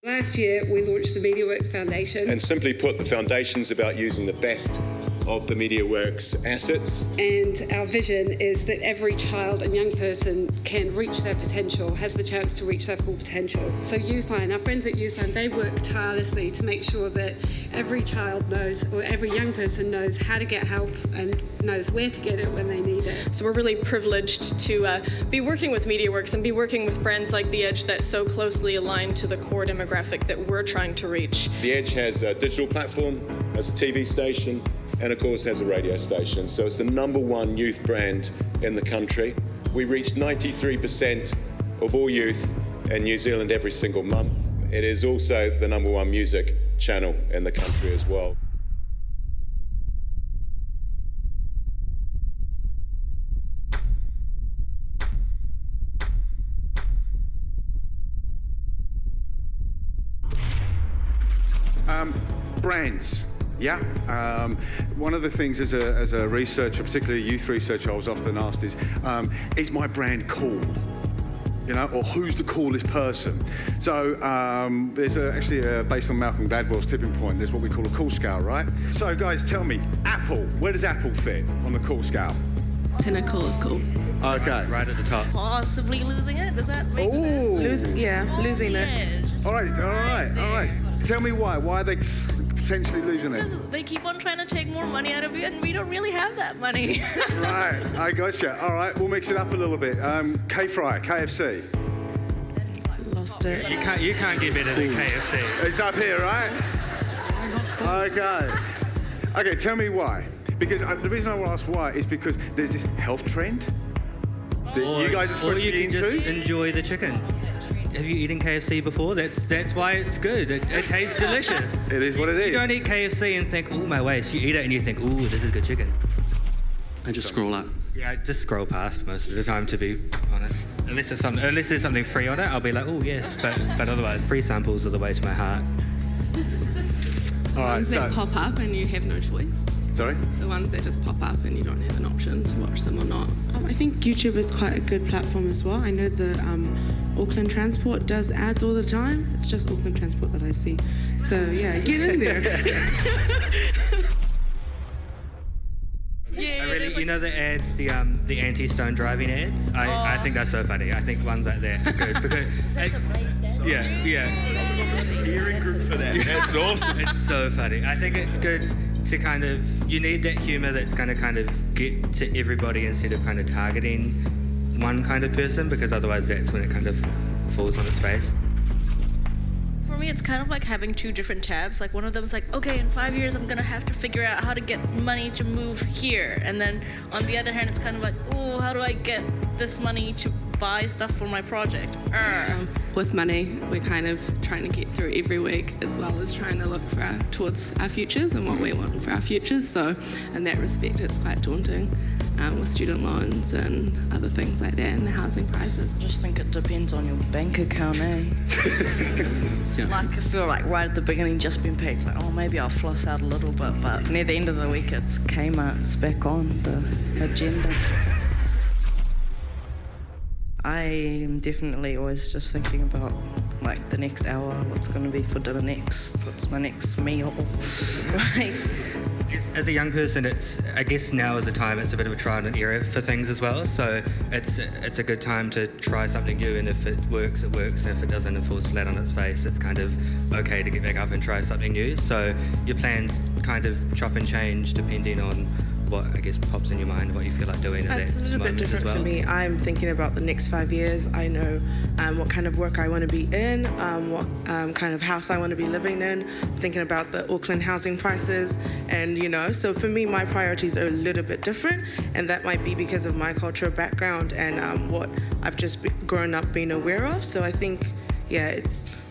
Last year, we launched the MediaWorks Foundation. And simply put, the foundation's about using the best of the MediaWorks assets. And our vision is that every child and young person can reach their potential, has the chance to reach their full potential. So Youthline, our friends at Youthline, they work tirelessly to make sure that every child knows, or every young person knows how to get help and knows where to get it when they need it. So we're really privileged to be working with MediaWorks and be working with brands like The Edge that so closely align to the core demographic that we're trying to reach. The Edge has a digital platform, has a TV station, and of course has a radio station. So it's the #1 youth brand in the country. We reach 93% of all youth in New Zealand every single month. It is also the #1 music channel in the country as well. Brands. Yeah. One of the things as a researcher, particularly a youth researcher, I was often asked is my brand cool? You know, or who's the coolest person? So there's actually based on Malcolm Gladwell's tipping point, there's what we call a cool scale, right? So guys, tell me, Apple, where does Apple fit on the cool scale? Pinnacle of cool. Okay. Right at the top. Possibly losing it, does that make sense? Losing it. Yeah, All right. Tell me why. Why are they potentially losing just it? because they keep on trying to take more money out of you, and we don't really have that money. Right, I gotcha. All right, we'll mix it up a little bit. K-Fry, KFC. Lost it. You can't get better than KFC. It's up here, right? Okay, tell me why. Because the reason I want to ask why is because there's this health trend that you guys are supposed to be into. Just enjoy the chicken. Have you eaten KFC before? That's why it's good. It tastes delicious. It is what it is. You don't eat KFC and think, oh, my waist. You eat it and you think, ooh, this is good chicken. And just scroll up. Yeah, I just scroll past most of the time, to be honest. Unless there's something free on it, I'll be like, oh, yes. But otherwise, free samples are the way to my heart. All right, Ones that pop up and you have no choice. Sorry? The ones that just pop up and you don't have an option to watch them or not. I think YouTube is quite a good platform as well. I know the Auckland Transport does ads all the time. It's just Auckland Transport that I see. So yeah, get in there. You know the ads, the anti-stone driving ads? I think they're so funny. I think ones like that are good because It's on the steering group for that. That's awesome. It's so funny. I think it's good to kind of, you need that humour that's going to kind of get to everybody instead of kind of targeting one kind of person, because otherwise that's when it kind of falls on its face. For me, it's kind of like having two different tabs. Like one of them is like, okay, in 5 years, I'm gonna have to figure out how to get money to move here. And then on the other hand, it's kind of like, oh, how do I get this money to buy stuff for my project? With money, we're kind of trying to get through every week, as well as trying to look towards our futures and what we want for our futures. So in that respect, it's quite daunting with student loans and other things like that, and the housing prices. I just think it depends on your bank account, eh? Yeah. Like if you're like right at the beginning just been paid, it's like, oh, maybe I'll floss out a little bit, but near the end of the week it's Kmart's back on the agenda. I am definitely always just thinking about like the next hour, what's going to be for dinner next, what's my next meal. As a young person, I guess now is the time, it's a bit of a trial and error for things as well. So it's a good time to try something new, and if it works, it works, and if it doesn't, it falls flat on its face. It's kind of okay to get back up and try something new. So your plans kind of chop and change depending on what, I guess, pops in your mind, what you feel like doing at It's that a little bit moment different as well. for me. I'm thinking about the next 5 years. I know what kind of work I want to be in, what kind of house I want to be living in, thinking about the Auckland housing prices, and so for me, my priorities are a little bit different, and that might be because of my cultural background and what I've just grown up being aware of. So I think,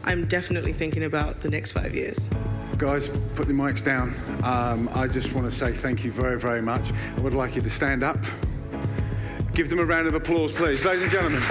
I'm definitely thinking about the next 5 years. Guys, put the mics down. I just want to say thank you very, very much. I would like you to stand up. Give them a round of applause, please. Ladies and gentlemen.